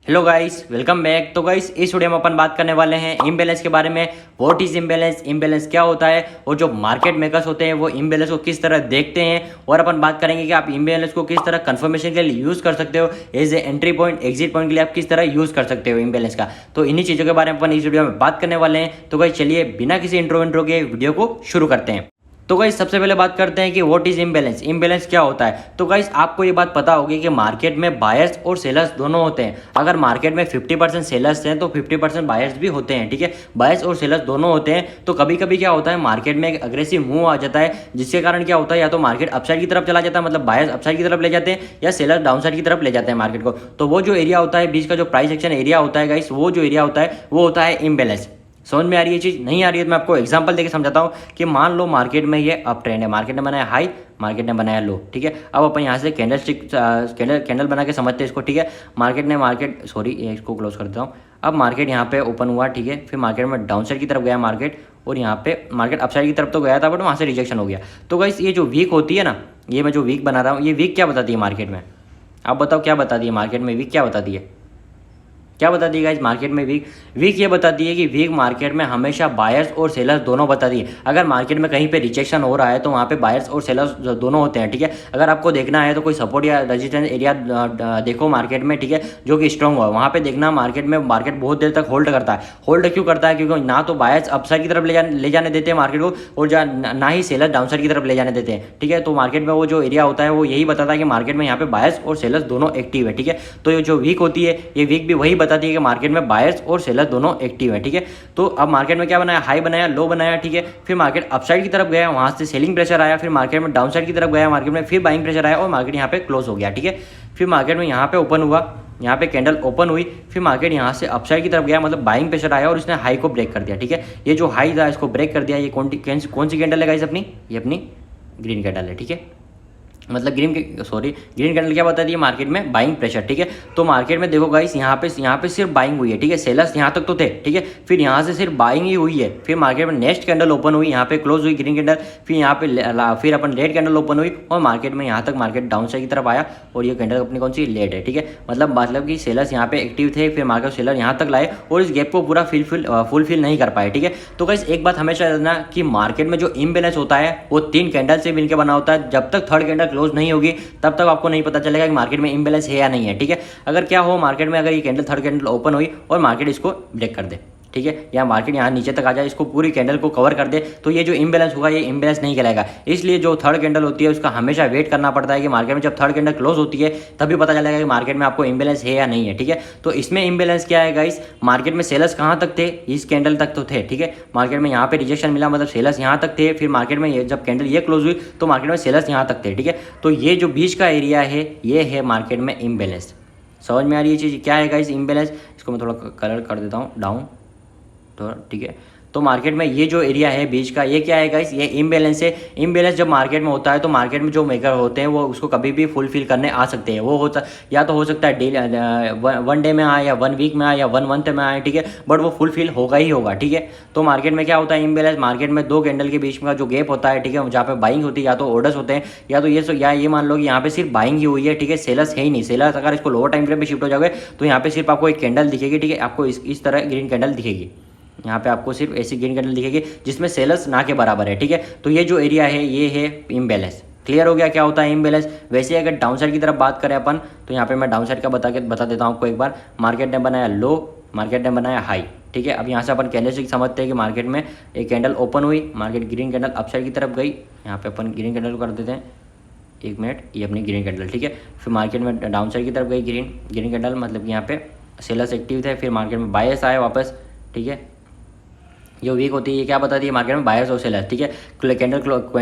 Hello guys, welcome back. तो guys, इस video में अपन बात करने वाले हैं इम्बैलेंस के बारे में। व्हाट इज इम्बैलेंस, इम्बैलेंस क्या होता है और जो मार्केट मेकर्स होते हैं वो इम्बैलेंस को किस तरह देखते हैं, और अपन बात करेंगे कि आप इम्बैलेंस को किस तरह कंफर्मेशन के लिए यूज़ कर सकते हो, as a entry point, exit point के लिए आप किस तरह यूज़ कर सकते हो इम्बैलेंस का। तो इन्हीं चीज़ों के बारे में अपन इस वीडियो में बात करने वाले हैं। तो गाइस चलिए बिना किसी इंट्रो के वीडियो को शुरू करते हैं। तो गाइस सबसे पहले बात करते हैं कि व्हाट इज इम्बैलेंस, इम्बैलेंस क्या होता है। तो गाइस आपको ये बात पता होगी कि मार्केट में बायर्स और सेलर्स दोनों होते हैं। अगर मार्केट में 50% सेलर्स हैं तो 50% बायर्स भी होते हैं, ठीक है। बायर्स और सेलर्स दोनों होते हैं। तो कभी कभी क्या होता है, मार्केट में एक अग्रेसिव मूव आ जाता है, जिसके कारण क्या होता है, या तो मार्केट अपसाइड की तरफ चला जाता है, मतलब बायर्स अपसाइड की तरफ ले जाते हैं, या सेलर्स डाउनसाइड की तरफ ले जाते हैं मार्केट को। तो वो जो एरिया होता है बीच का, जो प्राइस एक्शन एरिया होता है गाइस, वो जो एरिया होता है वो होता है इम्बैलेंस। समझ में आ रही है चीज़? नहीं आ रही है तो मैं आपको एग्जांपल देके समझाता हूँ कि मान लो मार्केट में ये अप ट्रेंड है, मार्केट ने बनाया हाई, मार्केट ने बनाया लो, ठीक है। अब अपन यहाँ से कैंडल बना के समझते हैं इसको, ठीक है। इसको क्लोज कर देता हूँ। अब मार्केट यहाँ पे ओपन हुआ, ठीक है। फिर मार्केट में डाउन साइड की तरफ गया मार्केट, और यहाँ पे मार्केट अपसाइड की तरफ तो गया था, बट वहाँ से रिजेक्शन हो गया। तो गाइस ये जो वीक होती है ना, ये मैं जो वीक बना रहा हूँ, ये वीक क्या बताती है मार्केट में? आप बताओ क्या बताती है मार्केट में? वीक क्या बताती है? क्या बताती है गाइस मार्केट में? वीक वीक ये बताती है कि वीक मार्केट में हमेशा बायर्स और सेलर्स दोनों बताती है। अगर मार्केट में कहीं पे रिजेक्शन हो रहा है तो वहाँ पे बायर्स और सेलर्स दोनों होते हैं, ठीक है। अगर आपको देखना है तो कोई सपोर्ट या रेजिस्टेंस एरिया देखो मार्केट में, ठीक है, जो कि स्ट्रॉन्ग हो, वहाँ पे देखना मार्केट में मार्केट बहुत देर तक होल्ड करता है। होल्ड क्यों करता है? क्योंकि ना तो बायर्स अपसाइड की तरफ ले जाने देते हैं मार्केट को, और ना ही सेलर्स डाउनसाइड की तरफ ले जाने देते हैं, ठीक है। तो मार्केट में वो जो एरिया होता है वो यही बताता है कि मार्केट में यहाँ पे बायर्स और सेलर्स दोनों एक्टिव है, ठीक है। तो ये जो वीक होती है, ये वीक भी वही बताती है कि मार्केट में बायर्स और सेलर दोनों एक्टिव है, ठीक है। तो अब मार्केट में क्या बनाया, हाई बनाया, लो बनाया, ठीक है। फिर मार्केट अपसाइड की तरफ गया, वहां से सेलिंग प्रेशर आया। फिर मार्केट में डाउनसाइड की तरफ गया, मार्केट में फिर बाइंग प्रेशर आया, और मार्केट यहाँ पे क्लोज हो गया, ठीक है। फिर मार्केट में यहाँ पे ओपन हुआ, यहाँ पे कैंडल ओपन हुई, फिर मार्केट यहाँ से अपसाइड की तरफ गया, मतलब बाइंग प्रेशर आया और इसने हाई को ब्रेक कर दिया, ठीक है। ये जो हाई था इसको ब्रेक कर दिया। ये कौन सी कैंडल है गाइस? ये अपनी ग्रीन कैंडल है, ठीक है। मतलब ग्रीन कैंडल क्या बताती है मार्केट में? बाइंग प्रेशर, ठीक है। तो मार्केट में देखो गाइस, यहाँ पे सिर्फ बाइंग हुई है, ठीक है। सेलर्स यहाँ तक तो थे, ठीक है। फिर यहाँ से सिर्फ बाइंग ही हुई है। फिर मार्केट में नेक्स्ट कैंडल ओपन हुई, यहाँ पे क्लोज हुई ग्रीन कैंडल। फिर यहाँ पे फिर अपन रेड कैंडल ओपन हुई, और मार्केट में यहाँ तक मार्केट डाउन साइड की तरफ आया, और ये कैंडल अपनी कौन सी? लेट है, ठीक है। मतलब कि सेलर्स यहाँ पे एक्टिव थे, फिर मार्केट सेलर यहाँ तक लाए और इस गैप को पूरा फुलफिल नहीं कर पाए, ठीक है। तो गाइस एक बात हमेशा जानना कि मार्केट में जो इम्बैलेंस होता है वो 3 कैंडल से मिलकर बना होता है। जब तक थर्ड कैंडल क्लोज नहीं होगी तब तक आपको नहीं पता चलेगा कि मार्केट में इम्बैलेंस है या नहीं है, ठीक है। अगर क्या हो मार्केट में, अगर ये कैंडल थर्ड कैंडल ओपन हुई और मार्केट इसको ब्रेक कर दे, ठीक है, या मार्केट यहाँ नीचे तक आ जाए, इसको पूरी कैंडल को कवर कर दे, तो ये जो इम्बैलेंस होगा ये इम्बैलेंस नहीं कहलाएगा। इसलिए जो थर्ड कैंडल होती है उसका हमेशा वेट करना पड़ता है कि मार्केट में जब थर्ड कैंडल क्लोज होती है तभी पता चलेगा कि मार्केट में आपको इम्बैलेंस है या नहीं है, ठीक है। तो इसमें इम्बैलेंस क्या है गाइस? मार्केट में सेलर्स कहाँ तक थे? इस कैंडल तक तो थे, ठीक है। मार्केट में यहाँ पे रिजेक्शन मिला, मतलब सेलर्स यहाँ तक थे। फिर मार्केट में जब कैंडल ये क्लोज हुई तो मार्केट में सेलर्स यहाँ तक थे, ठीक है। तो ये जो बीच का एरिया है ये है मार्केट में इम्बैलेंस। समझ में आ रही है चीज़ क्या है गाइस इम्बैलेंस? इसको मैं थोड़ा कलर कर देता हूँ डाउन, तो ठीक है। तो मार्केट में ये जो एरिया है बीच का, ये क्या है गाइस? ये इम्बैलेंस है। इम्बैलेंस जब मार्केट में होता है तो मार्केट में जो मेकर होते हैं वो उसको कभी भी फुलफिल करने आ सकते हैं। वो होता या तो हो सकता है डेली 1 डे में आए, या 1 वीक में आए, या 1 मंथ में आए, ठीक है, बट वो फुलफिल होगा ही होगा, ठीक है। तो मार्केट में क्या होता है इम्बैलेंस? मार्केट में 2 कैंडल के बीच में जो गैप होता है, ठीक है, जहाँ पे बाइंग होती है, या तो ऑर्डर्स होते हैं, या तो ये मान लो कि यहाँ पे सिर्फ बाइंग ही हुई है, ठीक है। सेलर्स है ही नहीं। सेलर्स अगर इसको लोअर टाइम फ्रेम पे शिफ्ट हो जाओगे तो यहाँ पे सिर्फ आपको एक कैंडल दिखेगी, ठीक है। आपको इस तरह ग्रीन कैंडल दिखेगी, यहाँ पे आपको सिर्फ ऐसी ग्रीन कैंडल दिखेगी जिसमें सेलर्स ना के बराबर है, ठीक है। तो ये जो एरिया है ये है इम्बैलेंस। क्लियर हो गया क्या होता है इम्बैलेंस? वैसे अगर डाउन साइड की तरफ बात करें अपन, तो यहाँ पे मैं डाउन साइड का बता देता हूँ आपको एक बार। मार्केट ने बनाया लो, मार्केट ने बनाया हाई, ठीक है। अब यहाँ से अपन कैंडलस्टिक समझते हैं कि मार्केट में एक कैंडल ओपन हुई, मार्केट ग्रीन कैंडल अपसाइड की तरफ गई। यहाँ पे अपन ग्रीन कैंडल कर देते हैं, 1 मिनट, ये अपनी ग्रीन कैंडल, ठीक है। फिर मार्केट में डाउन साइड की तरफ गई ग्रीन कैंडल, मतलब कि यहाँ पे सेलर्स एक्टिव थे। फिर मार्केट में बायर्स आए वापस, ठीक है। जो वीक होती है ये क्या बताती है मार्केट में? बायर्स और सेलर्स, ठीक है। कैंडल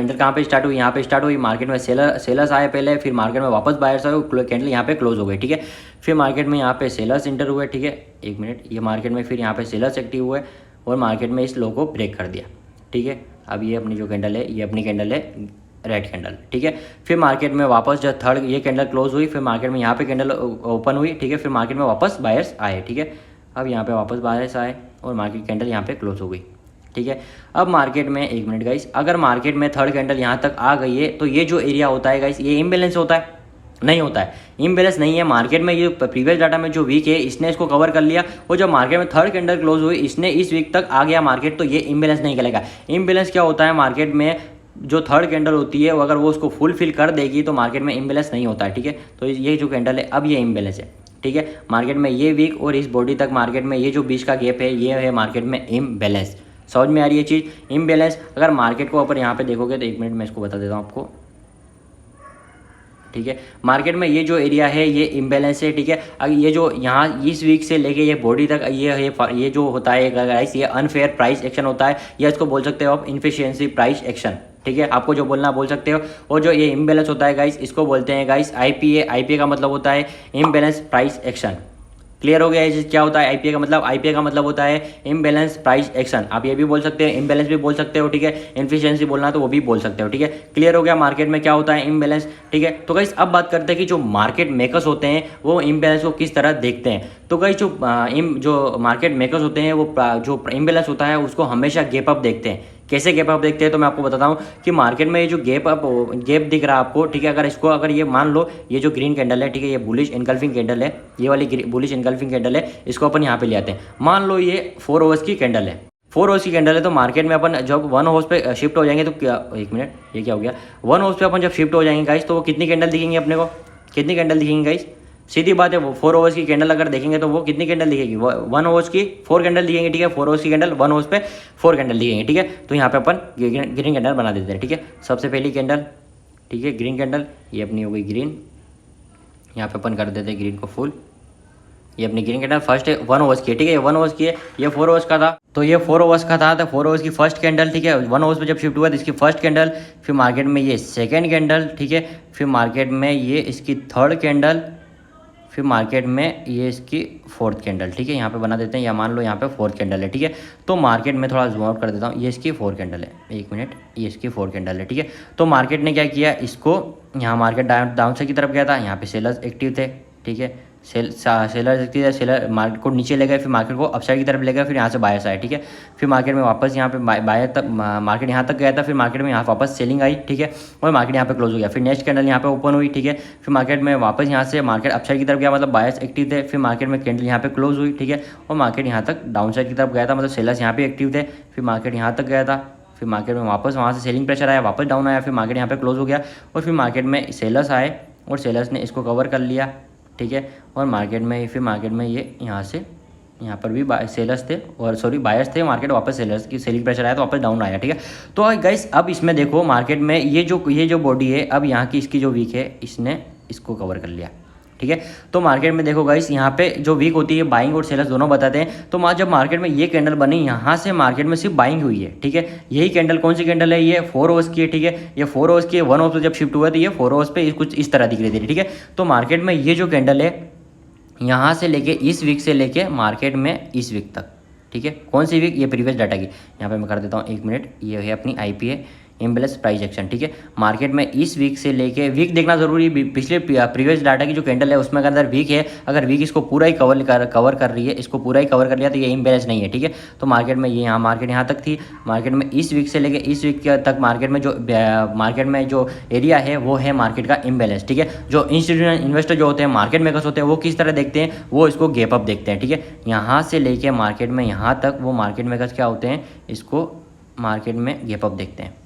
कहाँ पे स्टार्ट हुई? यहाँ पे स्टार्ट हुई। मार्केट में सेलर्स आए पहले, फिर मार्केट में वापस बायर्स आए, कैंडल यहाँ पे क्लोज हो गई, ठीक है। फिर मार्केट में यहाँ पे सेलर्स इंटर हुए, ठीक है। 1 मिनट, ये मार्केट में फिर यहाँ पे सेलर्स एक्टिव हुए और मार्केट में इस लो को ब्रेक कर दिया, ठीक है। अब ये अपनी जो कैंडल है ये अपनी कैंडल है रेड कैंडल, ठीक है। फिर मार्केट में वापस जब थर्ड ये कैंडल क्लोज हुई, फिर मार्केट में यहाँ पे कैंडल ओपन हुई, ठीक है। फिर मार्केट में वापस बायर्स आए, ठीक है। अब यहाँ पे वापस बायर्स आए और मार्केट कैंडल यहाँ पे क्लोज हो गई, ठीक है। अब मार्केट में 1 मिनट गाइस, अगर मार्केट में थर्ड कैंडल यहाँ तक आ गई है तो ये जो एरिया होता है गाइस ये इम्बैलेंस होता है। नहीं होता है, इम्बैलेंस नहीं है मार्केट में। ये प्रीवियस डाटा में जो वीक है इसने इसको कवर कर लिया, और जो मार्केट में थर्ड कैंडल क्लोज हुई इसने इस वीक तक आ गया मार्केट, तो ये इम्बैलेंस नहीं कहलाएगा। इम्बैलेंस क्या होता है मार्केट में, जो थर्ड कैंडल होती है वो अगर वो उसको फुलफिल कर देगी तो मार्केट में इम्बैलेंस नहीं होता है, ठीक है। तो ये जो कैंडल है अब ये इम्बैलेंस है, ठीक है। मार्केट में ये वीक और इस बॉडी तक मार्केट में ये जो बीच का गैप है ये है मार्केट में इम्बैलेंस। समझ में आ रही है चीज़, इम्बैलेंस। अगर मार्केट को ऊपर यहाँ पे देखोगे तो 1 मिनट में इसको बता देता हूँ आपको, ठीक है। मार्केट में ये जो एरिया है ये इम्बैलेंस है, ठीक है। अगर ये जो यहाँ इस वीक से लेके ये बॉडी तक ये जो होता है गाइस, ये अनफेयर प्राइस एक्शन होता है, या इसको बोल सकते हो आप इनफिशियंसी प्राइस एक्शन, ठीक है। आपको जो बोलना बोल सकते हो। और जो ये इम्बैलेंस होता है गाइस इसको बोलते हैं गाइस आईपीए। आईपीए का मतलब होता है इम्बैलेंस प्राइस एक्शन। क्लियर हो गया है क्या होता है आईपीए का मतलब? आईपीए का मतलब होता है इम्बैलेंस प्राइस एक्शन। आप ये भी बोल सकते हो, इम्बैलेंस भी बोल सकते हो, ठीक है। इनफिशियंसी बोलना है तो वो भी बोल सकते हो, ठीक है। क्लियर हो गया मार्केट में क्या होता है इम्बैलेंस, ठीक है। तो गाइस अब बात करते हैं कि जो मार्केट मेकर्स होते हैं वो इम्बैलेंस को किस तरह देखते हैं। तो गाइस जो मार्केट मेकर्स होते हैं वो जो इम्बैलेंस होता है उसको हमेशा गैप अप देखते हैं। कैसे गैप अप देखते हैं तो मैं आपको बताता हूँ कि मार्केट में ये जो गैप दिख रहा है आपको, ठीक है। अगर ये मान लो ये जो ग्रीन कैंडल है, ठीक है, ये बुलिश इनकल्फिंग कैंडल है, ये वाली बुलिश इनकल्फिंग कैंडल है, इसको अपन यहाँ पे ले आते हैं। मान लो ये 4 आवर्स की कैंडल है, 4 आवर्स की कैंडल है, तो मार्केट में अपन जब 1 आवर्स पे शिफ्ट हो जाएंगे तो क्या, 1 मिनट ये क्या हो गया, 1 आवर्स पे अपन जब शिफ्ट हो जाएंगे गाइस तो वो कितनी कैंडल दिखेंगे अपने को, कितनी कैंडल दिखेंगे गाइस? सीधी बात है, वो 4 आवर्स की कैंडल अगर देखेंगे तो वो कितनी कैंडल दिखेगी? 1 आवर्स की 4 कैंडल दिखेंगे, ठीक है। 4 आवर्स की कैंडल 1 आवर्स पे 4 कैंडल दिखेंगे, ठीक है। तो यहाँ पे अपन ग्रीन कैंडल बना देते हैं, ठीक है। सबसे पहली कैंडल, ठीक है, ग्रीन कैंडल, ये अपनी हो गई ग्रीन। यहाँ पे अपन कर देते हैं ग्रीन को फुल। ये अपनी ग्रीन कैंडल फर्स्ट है 1 आवर्स की, ठीक है। ये 1 आवर्स की है, ये 4 आवर्स का था, तो ये 4 आवर्स का था, तो 4 आवर्स की फर्स्ट कैंडल, ठीक है। 1 आवर्स पे जब शिफ्ट हुआ तो इसकी फर्स्ट कैंडल, फिर मार्केट में ये सेकेंड कैंडल, ठीक है। फिर मार्केट में ये इसकी थर्ड कैंडल, फिर मार्केट में ये इसकी फोर्थ कैंडल, ठीक है। यहाँ पे बना देते हैं, या मान लो यहाँ पे फोर्थ कैंडल है, ठीक है। तो मार्केट में थोड़ा जूम आउट कर देता हूँ, ये इसकी 4 कैंडल है, 1 मिनट, ये इसकी 4 कैंडल है, ठीक है। तो मार्केट ने क्या किया, इसको यहाँ मार्केट डाउन साइड की तरफ गया था, यहाँ पे सेलर्स एक्टिव थे, ठीक है। सेलर मार्केट को नीचे ले गए, फिर मार्केट को अपसाइड की तरफ ले गए, फिर यहाँ से बायर्स आए, ठीक है। फिर मार्केट में वापस यहाँ पे बायर तक मार्केट यहाँ तक गया था, फिर मार्केट में यहाँ वापस सेलिंग आई, ठीक है। और मार्केट यहाँ पे क्लोज हो गया, फिर नेक्स्ट कैंडल यहाँ पे ओपन हुई, ठीक है। फिर मार्केट में वापस यहाँ से मार्केट अपसाइड की तरफ गया, मतलब बायर्स एक्टिव थे, फिर मार्केट में कैंडल यहाँ पे क्लोज हुई, ठीक है। और मार्केट यहाँ तक डाउन साइड की तरफ गया था, मतलब सेलर्स यहाँ पे एक्टिव थे, फिर मार्केट यहाँ तक गया था, फिर मार्केट में वापस वहाँ से सेलिंग प्रेशर आया, वापस डाउन आया, फिर मार्केट यहाँ पे क्लोज हो गया, और फिर मार्केट में सेलर्स आए और सेलर्स ने इसको कवर कर लिया, ठीक है। और मार्केट में फिर मार्केट में ये यहाँ पर भी सेलर्स थे, और सॉरी बायर्स थे, मार्केट वापस सेलर्स की सेलिंग प्रेशर आया तो वापस डाउन आया, ठीक है। तो गाइस अब इसमें देखो मार्केट में ये जो बॉडी है, अब यहाँ की इसकी जो वीक है इसने इसको कवर कर लिया, ठीक है। तो मार्केट में देखो गाइस यहाँ पे जो वीक होती है बाइंग और सेलर्स दोनों बताते हैं। तो जब मार्केट में ये कैंडल बनी, यहाँ से मार्केट में सिर्फ बाइंग हुई है, ठीक है। यही कैंडल कौन सी कैंडल है, ये 4 आवर्स की है, ठीक है। ये 4 आवर्स की है, 1 आवर्स पे जब शिफ्ट हुआ तो ये 4 आवर्स पे कुछ इस तरह दिख रही थी, ठीक है। तो मार्केट में ये जो कैंडल है यहाँ से लेके इस वीक से लेके मार्केट में इस वीक तक, ठीक है। कौन सी वीक, ये प्रीवियस डाटा की, यहाँ पे मैं कर देता हूँ 1 मिनट, ये है अपनी आईपीए इम्बैलेंस प्राइस एक्शन, ठीक है। मार्केट में इस वीक से लेके वीक देखना जरूरी, पिछले प्रीवियस डाटा की जो कैंडल है उसमें अंदर वीक है, अगर वीक इसको पूरा ही कवर कर रही है, इसको पूरा ही कवर कर लिया तो ये इम्बैलेंस नहीं है, ठीक है। तो मार्केट में ये मार्केट यहाँ तक थी, मार्केट में इस वीक से लेके इस वीक तक मार्केट में जो एरिया है वो है मार्केट का इम्बैलेंस, ठीक है। जो इंस्टीट्यूशनल इन्वेस्टर जो होते हैं, मार्केट मेकर्स होते हैं, वो किस तरह देखते हैं, वो इसको गैप अप देखते हैं, ठीक है। यहाँ से लेके मार्केट में यहाँ तक वो मार्केट मेकर्स क्या होते हैं, इसको मार्केट में गैप अप देखते हैं।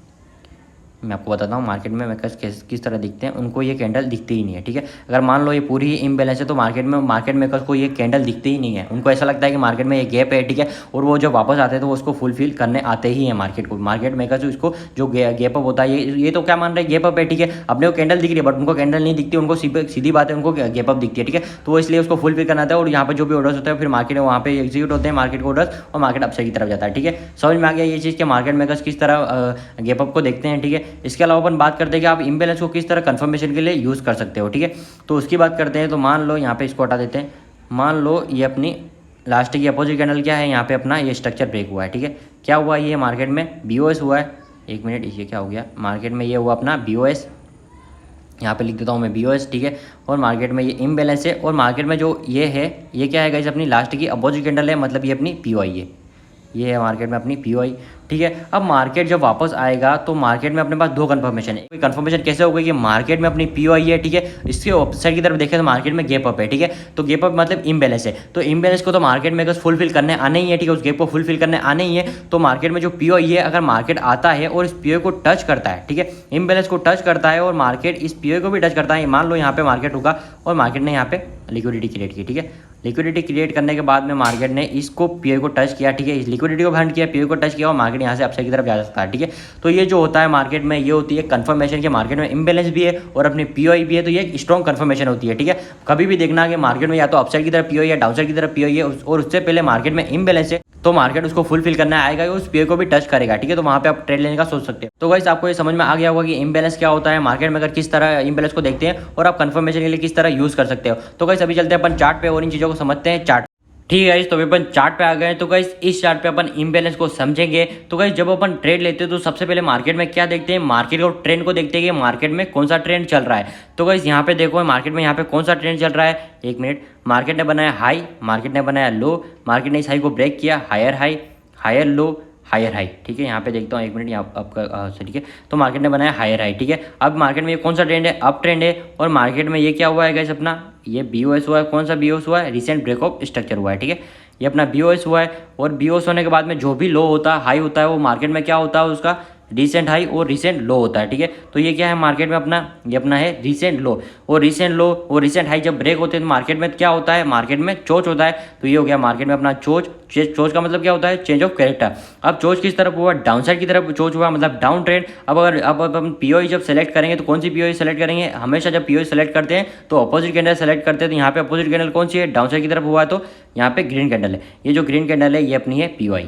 मैं आपको बताता हूँ मार्केट में मेकर्स किस तरह दिखते हैं, उनको ये कैंडल दिखती ही नहीं है, ठीक है। अगर मान लो ये पूरी ही इम्बैलेंस है तो मार्केट मेकर्स को ये कैंडल दिखती ही नहीं है, उनको ऐसा लगता है कि मार्केट में ये गैप है, ठीक है। और वो जब वापस आते हैं तो वो उसको फुलफिल करने आते ही हैं मार्केट मेकर्स इसको जो गैप अप होता है, ये तो क्या मान रहे हैं गैप अप है, ठीक है। अपने को कैंडल दिख रही है बट उनको कैंडल नहीं दिखती, उनको सीधी बात है, उनको गैप अप दिखती है, ठीक है। तो वो इसलिए उसको फुलफिल करना आता है, और यहाँ पर जो भी ऑर्डर्स होते हैं फिर मार्केट में वहाँ पे एग्जीक्यूट होते हैं मार्केट के ऑर्डर्स, और मार्केट अपसाइड की तरफ जाता है, ठीक है। समझ में आ गया ये चीज़ कि मार्केट मेकर्स किस तरह गैप अप को देखते हैं, ठीक है। इसके अलावा अपन बात करते हैं कि आप इम्बैलेंस को किस तरह कंफर्मेशन के लिए यूज़ कर सकते हो, ठीक है। तो उसकी बात करते हैं। तो मान लो यहाँ पे इसको हटा देते हैं, मान लो ये अपनी लास्ट की अपोजिट कैंडल क्या है, यहाँ पे अपना ये स्ट्रक्चर ब्रेक हुआ है, ठीक है। क्या हुआ, ये मार्केट में बीओएस हुआ है, 1 मिनट, ये क्या हो गया, मार्केट में ये हुआ अपना बीओएस, यहाँ पे लिख देता हूँ मैं बीओएस, ठीक है। और मार्केट में ये इम्बैलेंस है, और मार्केट में जो ये है ये क्या है गाइस, अपनी लास्ट की अपोजिट कैंडल है, मतलब ये अपनी पीओआई है, ये है मार्केट में अपनी पीओआई, ठीक है। अब मार्केट जब वापस आएगा तो मार्केट में अपने पास दो कंफर्मेशन है। कंफर्मेशन कैसे होगा कि मार्केट में अपनी पीओआई है, ठीक है, इसके ऑपोजिट की तरफ देखें तो मार्केट में गैप अप है, ठीक है। तो गैप अप मतलब इम्बैलेंस है, तो इम्बैलेंस को तो मार्केट में अगर फुलफिल करने आने ही है, ठीक है, उस गैप को फुलफिल करने आने ही है। तो मार्केट में जो पीओआई है, अगर मार्केट आता है और इस पीओआई को टच करता है, ठीक है, इम्बैलेंस को टच करता है और मार्केट इस पीओआई को भी टच करता है, मान लो यहाँ पे मार्केट रुका और मार्केट ने यहाँ पे लिक्विडिटी क्रिएट की, ठीक है। लिक्विडिटी क्रिएट करने के बाद में मार्केट ने इसको पीओआई को टच किया, ठीक है, इस लिक्विडिटी को भंड किया, पीओआई को टच किया और मार्केट यहाँ से अपसाइड की तरफ जा सकता है, ठीक है। तो ये जो होता है मार्केट में, ये होती है कंफर्मेशन के मार्केट में इम्बैलेंस भी है और अपनी पीओआई भी है, तो ये एक स्ट्रॉन्ग कंफर्मेशन होती है, ठीक है। कभी भी देखना कि मार्केट में या तो अपसाइड की तरफ पीओआई या डाउनसाइड की तरफ पीओआई है और उससे पहले मार्केट में इम्बैलेंस है, तो मार्केट उसको फुलफिल करने आएगा, उस पीओआई को भी टच करेगा, ठीक है। तो वहाँ पे आप ट्रेड लेने का सोच सकते हैं। तो गाइस आपको ये समझ में आ गया होगा कि इम्बैलेंस क्या होता है मार्केट में, अगर किस तरह इम्बैलेंस को देखते हैं और आप कंफर्मेशन के लिए किस तरह यूज कर सकते हो। तो गाइस अभी चलते हैं अपन चार्ट पे और इन चीज़ों को समझते हैं। चार्ट, ठीक है गाइस, तो अभी अपन चार्ट पे आ गए हैं। तो गाइस इस चार्ट पे अपन इम्बैलेंस को समझेंगे। तो गाइस जब अपन ट्रेड लेते हैं तो सबसे पहले मार्केट में क्या देखते हैं, मार्केट को ट्रेंड को देखते हैं कि मार्केट में कौन सा ट्रेंड चल रहा है। तो गाइस यहाँ पे देखो मार्केट में यहाँ पे कौन सा ट्रेंड चल रहा है, एक मिनट, मार्केट ने बनाया हाई, मार्केट ने बनाया लो, मार्केट ने इस हाई को ब्रेक किया, higher high, higher low, higher high, ठीक है। यहाँ पे देखता हूँ, एक मिनट, यहाँ आपका ठीक है। तो मार्केट ने बनाया हायर हाई, ठीक है। अब मार्केट में ये कौन सा ट्रेंड है, अप ट्रेंड है। और मार्केट में ये क्या हुआ है गाइस, अपना ये बीओएस हुआ है। कौन सा बीओएस हुआ है, रिसेंट ब्रेक ऑफ स्ट्रक्चर हुआ है, ठीक है। ये अपना बीओएस हुआ है और बीओएस होने के बाद में जो भी लो होता है, हाई होता है, वो मार्केट में क्या होता है, उसका रिसेंट हाई और रिसेंट लो होता है, ठीक है। तो ये क्या है मार्केट में अपना, ये अपना है रिसेंट लो और रिसेंट लो और रिसेंट हाई जब ब्रेक होते हैं तो मार्केट में क्या होता है, मार्केट में चोच होता है। तो ये हो गया मार्केट में अपना चोच। चोच का मतलब क्या होता है, चेंज ऑफ कैरेक्टर। अब चोच किस तरफ हुआ, डाउन साइड की तरफ चोच हुआ, मतलब डाउन ट्रेंड। अब अगर अब हम पीओई जब सेलेक्ट करेंगे तो कौन सी पीओई सेलेक्ट करेंगे, हमेशा जब पीओई सेलेक्ट करते हैं तो अपोजिट कैंडल सेलेक्ट करते हैं। तो यहाँ पे अपोजिट कैंडल कौन सी है, डाउन साइड की तरफ हुआ है, तो यहाँ पे ग्रीन कैंडल है। ये जो ग्रीन कैंडल है ये अपनी है पीओई,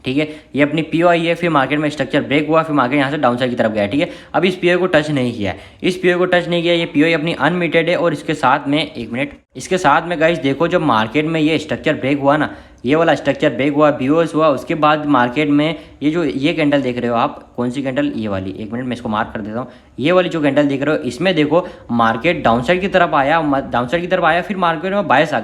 ठीक है। ये अपनी पीओआई है। फिर मार्केट में स्ट्रक्चर ब्रेक हुआ, फिर मार्केट यहाँ से डाउन साइड की तरफ गया, ठीक है। अब इस पीओआई को टच नहीं किया है, इस पीओआई को टच नहीं किया, ये पीओआई अपनी अनमिटेड है। और इसके साथ में, एक मिनट, इसके साथ में गाइस देखो जब मार्केट में ये स्ट्रक्चर ब्रेक हुआ ना, ये वाला स्ट्रक्चर ब्रेक हुआ, बीओएस हुआ, उसके बाद मार्केट में ये जो ये कैंडल देख रहे हो आप, कौन सी कैंडल, ये वाली, एक मिनट मैं इसको मार्क कर देता हूँ। ये वाली जो कैंडल देख रहे हो, इसमें देखो मार्केट डाउन साइड की तरफ आया, डाउन साइड की तरफ आया, फिर मार्केट में बायस आ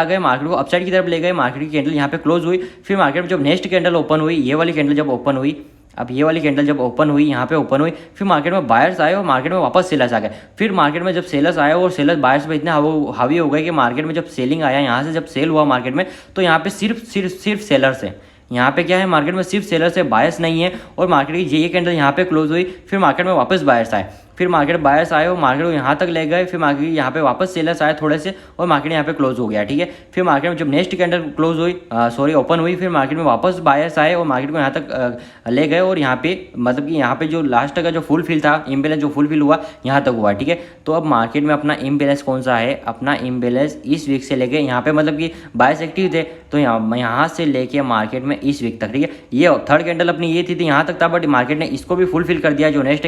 गए, मार्केट को अपसाइड की तरफ ले गए, मार्केट की कैंडल यहाँ पे क्लोज हुई। फिर मार्केट में जब नेक्स्ट कैंडल ओपन हुई, ये वाली कैंडल जब ओपन हुई, अब ये वाली कैंडल जब ओपन हुई, यहाँ पे ओपन हुई, फिर मार्केट में बायर्स आए और मार्केट में वापस सेलर्स आ गए। फिर मार्केट में जब सेलर्स आए और सेलर्स बायर्स पे इतने हावी हो गए कि मार्केट में जब सेलिंग आया, यहाँ से जब सेल हुआ मार्केट में, तो यहाँ पे सिर्फ सेलर्स है। यहाँ पे क्या है, मार्केट में सिर्फ सेलर्स है, बायर्स नहीं है। और मार्केट की ये कैंडल यहाँ पे क्लोज हुई, फिर मार्केट में वापस बायर्स आए, फिर मार्केट बायर्स आए और मार्केट को यहाँ तक ले गए, फिर मार्केट यहाँ पे वापस सेलर्स आए थोड़े से और मार्केट यहाँ पे क्लोज हो गया, ठीक है। फिर मार्केट में जब नेक्स्ट कैंडल क्लोज हुई, ओपन हुई, फिर मार्केट में वापस बायर्स आए और मार्केट को यहाँ तक ले गए और यहाँ पे मतलब कि यहाँ पे जो लास्ट का जो फुलफिल था, इम्बैलेंस जो फुलफिल हुआ यहाँ तक हुआ, ठीक है। तो अब मार्केट में अपना इम्बैलेंस कौन सा है, अपना इम्बैलेंस इस वीक से लेके यहाँ पे मतलब कि बायर्स एक्टिव थे, तो यहाँ से लेके मार्केट में इस वीक तक, ठीक है। ये थर्ड कैंडल अपनी ये थी यहाँ तक था, बट मार्केट ने इसको भी फुलफिल कर दिया, जो नेक्स्ट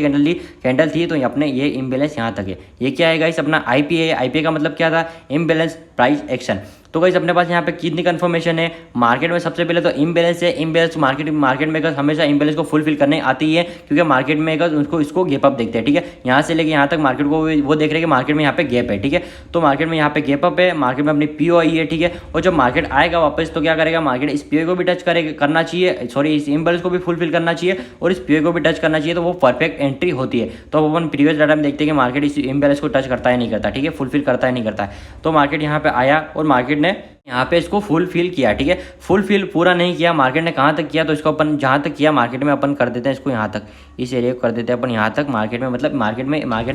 कैंडल थी। तो अपने ये इम्बैलेंस यहाँ तक है। ये क्या है गाइस, अपना आईपीए है। आईपीए का मतलब क्या था, इम्बैलेंस प्राइस एक्शन। तो गाइस अपने पास यहाँ पे कितनी कंफर्मेशन है मार्केट में, सबसे पहले तो इम्बैलेंस है। इम्बैलेंस मार्केट में हमेशा इम्बैलेंस को फुलफिल करने आती है, क्योंकि मार्केट में उनको इसको गैप अप देखते हैं, ठीक है। यहाँ से लेके यहाँ तक मार्केट को वो देख रहे हैं कि मार्केट में यहाँ पे गैप है, ठीक है। तो मार्केट में यहाँ पे गैप अप है, मार्केट में अपनी पीओआई है, ठीक है। और जब मार्केट आएगा वापस तो क्या करेगा, मार्केट इस पीओआई को भी टच करना चाहिए, सॉरी इस इम्बैलेंस को भी फुलफिल करना चाहिए और इस पीओआई को भी टच करना चाहिए, तो वो परफेक्ट एंट्री होती है। तो अपन प्रीवियस डाटा में देखते हैं कि मार्केट इस इम्बैलेंस को टच करता है नहीं करता, ठीक है, फुलफिल करता है नहीं करता है। तो मार्केट यहाँ पे आया और मार्केट ने यहाँ पे इसको फुलफिल किया, ठीक है। फुलफिल पूरा नहीं किया, मार्केट ने कहाँ तक किया, तो इसको अपन जहाँ तक किया मार्केट में अपन कर देते हैं, इसको यहाँ तक, इस एरिया को कर देते हैं अपन यहाँ तक। मार्केट में मतलब मार्केट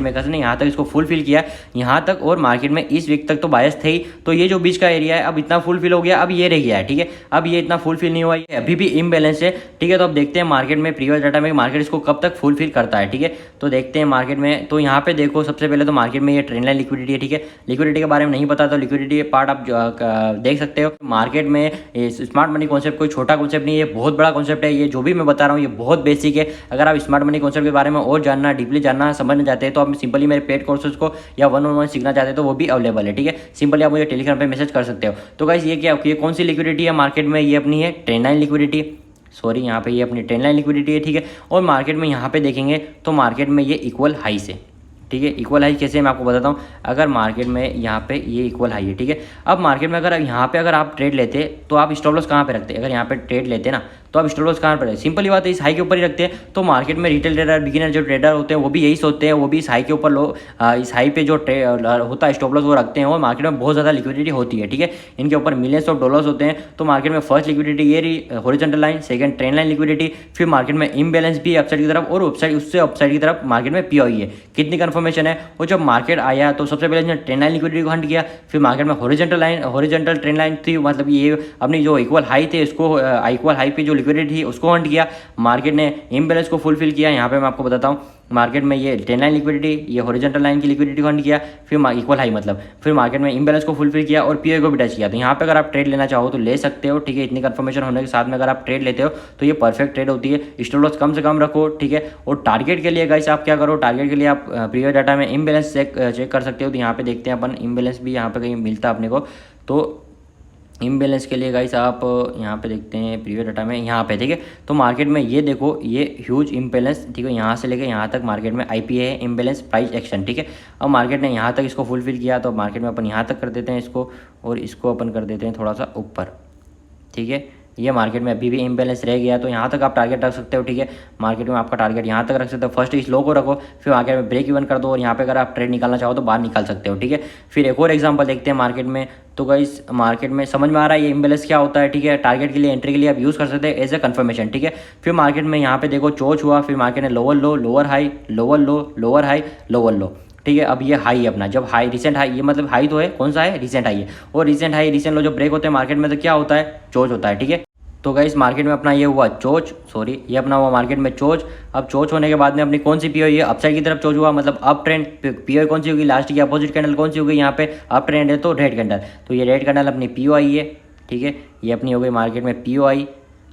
में कैसे नहीं, यहाँ तक इसको फुलफिल किया, यहाँ तक। और मार्केट में इस वीक तक तो बायस थे ही, तो ये जो बीच का एरिया है अब इतना फुलफिल हो गया, अब ये रह गया है, ठीक है। अब ये इतना फुलफिल नहीं हुआ, ये अभी भी इम्बैलेंस है, ठीक है। तो अब देखते हैं मार्केट में प्रीवियस डाटा में मार्केट इसको कब तक फुलफिल करता है, ठीक है। तो देखते हैं मार्केट में। तो यहाँ पे देखो सबसे पहले तो मार्केट में ये ट्रेंड लाइन लिक्विडिटी है, ठीक है। लिक्विडिटी के बारे में नहीं पता तो लिक्विडिटी पार्ट आप देख सकते हो। मार्केट में स्मार्ट मनी कॉन्सेप्ट कोई छोटा कॉन्सेप्ट नहीं है, बहुत बड़ा कॉन्सेप्ट है। ये जो भी मैं बता रहा हूँ ये बहुत बेसिक है। अगर आप स्मार्ट मनी कॉन्सेप्ट के बारे में और जानना, डीपली जानना, समझना चाहते हैं तो आप सिंपली मेरे पेड कोर्सेज को या 1-on-1 सीखना चाहते हैं तो वो भी अवेलेबल है, ठीक है। सिंपली आप मुझे टेलीग्राम पे मैसेज कर सकते हो। तो गाइस ये क्या, ये कौन सी लिक्विडिटी है मार्केट में, ये अपनी है ट्रेंड लाइन लिक्विडिटी, सॉरी यहाँ पे ये अपनी ट्रेंड लाइन लिक्विडिटी है, ठीक है। और मार्केट में यहाँ पे देखेंगे तो मार्केट में ये इक्वल हाई से, ठीक है। इक्वल हाई कैसे मैं आपको बताता हूँ। अगर मार्केट में यहाँ पे ये इक्वल हाई है, ठीक है। अब मार्केट में अगर यहाँ पे अगर आप ट्रेड लेते तो आप स्टॉप लॉस कहाँ पे रखते? अगर यहाँ पे ट्रेड लेते ना तो आप स्टॉप लॉस कहाँ पर? सिंपल ही बात है, इस हाई के ऊपर ही रखते हैं। तो मार्केट में रिटेल ट्रेडर, बिगिनर जो ट्रेडर होते हैं वो भी यही सोचते हैं, वो भी इस हाई के ऊपर इस हाई पे जो होता है स्टॉप लॉस वो रखते हैं। और मार्केट में बहुत ज़्यादा लिक्विडिटी होती है, ठीक है। इनके ऊपर मिलियंस ऑफ डॉलर्स होते हैं। तो मार्केट में फर्स्ट लिक्विडिटी ये रही horizontal line, second trend line liquidity, फिर मार्केट में इम्बैलेंस भी अपसाइड की तरफ और अपसाइड उससे अपसाइड की तरफ मार्केट में पीओई है। कितनी कन्फर्मेशन है? वो जब मार्केट आया तो सबसे पहले इसने ट्रेंड लाइन लिक्विडिटी को हंट किया, फिर मार्केट में हॉरिजॉन्टल ट्रेंड लाइन थी, मतलब ये अपनी जो इक्वल हाई थे उसको इक्वल हाई पे जो लिक्विडिटी थी उसको हंट किया। मार्केट ने इम्बैलेंस को फुलफिल किया। यहाँ पे मैं आपको बताता हूँ, मार्केट में ये ट्रेंड लाइन लिक्विडिटी, ये हॉरिजॉन्टल लाइन की लिक्विडिटी को हंट किया, फिर इक्वल हाई मतलब फिर मार्केट में इम्बैलेंस को फुलफिल किया और पीओई को भी टच किया। तो यहाँ पे अगर आप ट्रेड लेना चाहो तो ले सकते हो, ठीक है। इतनी कंफर्मेशन होने के साथ में अगर आप ट्रेड लेते हो तो ये परफेक्ट ट्रेड होती है। स्टॉप लॉस कम से कम रखो, ठीक है। और टारगेट के लिए गाइस आप क्या करो, टारगेट के लिए आप प्रीवियस डाटा में इम्बैलेंस चेक कर सकते हो। तो यहाँ पे देखते हैं अपन, इम्बैलेंस भी यहाँ पे कहीं मिलता है अपने को। तो इम्बैलेंस के लिए गाइस आप यहाँ पे देखते हैं प्रीवियस डाटा में, यहाँ पे, ठीक है। तो मार्केट में ये देखो, ये ह्यूज इम्बैलेंस, ठीक है। यहाँ से लेके यहाँ तक मार्केट में आईपीए है, इम्बैलेंस प्राइस एक्शन, ठीक है। अब मार्केट ने यहाँ तक इसको फुलफिल किया तो मार्केट में अपन यहाँ तक कर देते हैं इसको, और इसको अपन कर देते हैं थोड़ा सा ऊपर, ठीक है। ये मार्केट में अभी भी इम्बैलेंस रह गया तो यहाँ तक आप टारगेट रख सकते हो, ठीक है। मार्केट में आपका टारगेट यहाँ तक रख सकते हो। फर्स्ट इस लो को रखो, फिर मार्केट में ब्रेक इवन कर दो और यहाँ पे अगर आप ट्रेड निकालना चाहो तो बाहर निकाल सकते हो, ठीक है। फिर एक और एग्जांपल देखते हैं मार्केट में। तो गाइस मार्केट में समझ में आ रहा है ये इम्बैलेंस क्या होता है, ठीक है। टारगेट के लिए, एंट्री के लिए आप यूज़ कर सकते हैं एज ए कन्फर्मेशन, ठीक है। फिर मार्केट में यहाँ पे देखो चोच हुआ, फिर मार्केट ने लोअर लो, लोअर हाई, लोअर लो, लोअर हाई, लोअर लो, ठीक है। अब ये हाई है अपना, जब हाई रिसेंट हाई, ये मतलब हाई तो है, कौन सा है? रिसेंट हाई है। और रिसेंट हाई रिसेंट लो जब ब्रेक होते हैं मार्केट में तो क्या होता है? चोच होता है, ठीक है। तो गाइस मार्केट में अपना ये हुआ चोच, सॉरी ये अपना हुआ मार्केट में चोच। अब चोच होने के बाद में अपनी कौन सी पीओई है? अपसाइड की तरफ चोच हुआ, मतलब अप ट्रेंड। पीओई कौन सी होगी? लास्ट की अपोजिट कैंडल कौन सी होगी? यहाँ पे अप ट्रेंड है तो रेड कैंडल, तो ये रेड कैंडल अपनी पीओई है, ठीक है। ये अपनी हो गई मार्केट में पीओई।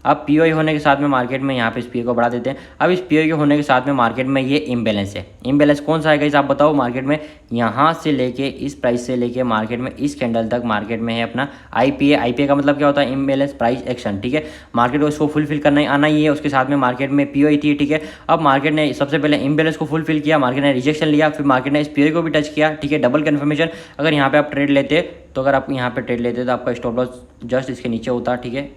अब पीओई होने के साथ में मार्केट में यहाँ पे इस पीओई को बढ़ा देते हैं। अब इस पीओई के होने के साथ में मार्केट में ये इम्बैलेंस है। इम्बैलेंस कौन सा है गाइस आप बताओ? मार्केट में यहाँ से लेके इस प्राइस से लेके मार्केट में इस कैंडल तक मार्केट में है अपना आईपीए। आईपीए का मतलब क्या होता है? इम्बैलेंस प्राइस एक्शन, ठीक है। मार्केट को इसको फुलफिल करना ही आना ही है। उसके साथ में मार्केट में पीओई थी, ठीक है। अब मार्केट ने सबसे पहले इम्बैलेंस को फुलफिल किया, मार्केट ने रिजेक्शन लिया, फिर मार्केट ने इस पीओई को भी टच किया, ठीक है। Double confirmation. अगर यहाँ पे आप ट्रेड लेते तो अगर आप यहाँ पे ट्रेड लेते तो आपका स्टॉप लॉस जस्ट इसके नीचे होता, ठीक है,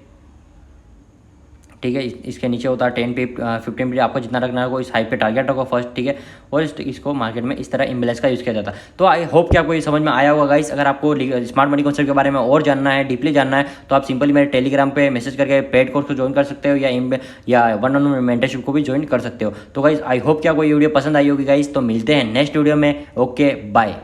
ठीक है। इसके नीचे होता है 10 पे 15 पे, आपको जितना रखना है इस हाई पे टारगेट रखो फर्स्ट, ठीक है। और इसको मार्केट में इस तरह इम्बैलेंस का यूज़ किया जाता है। तो आई होप कि आपको ये समझ में आया होगा गाइस। अगर आपको स्मार्ट मनी कॉन्सेप्ट के बारे में और जानना है, डीपली जानना है, तो आप सिंपली मेरे टेलीग्राम पे मैसेज करके पेड कोर्स को ज्वाइन कर सकते हो या वन ऑन वन मेंटरशिप को भी ज्वाइन कर सकते हो। तो गाइस आई होप कि आपको ये वीडियो पसंद आई होगी गाइस। तो मिलते हैं नेक्स्ट वीडियो में। Okay bye.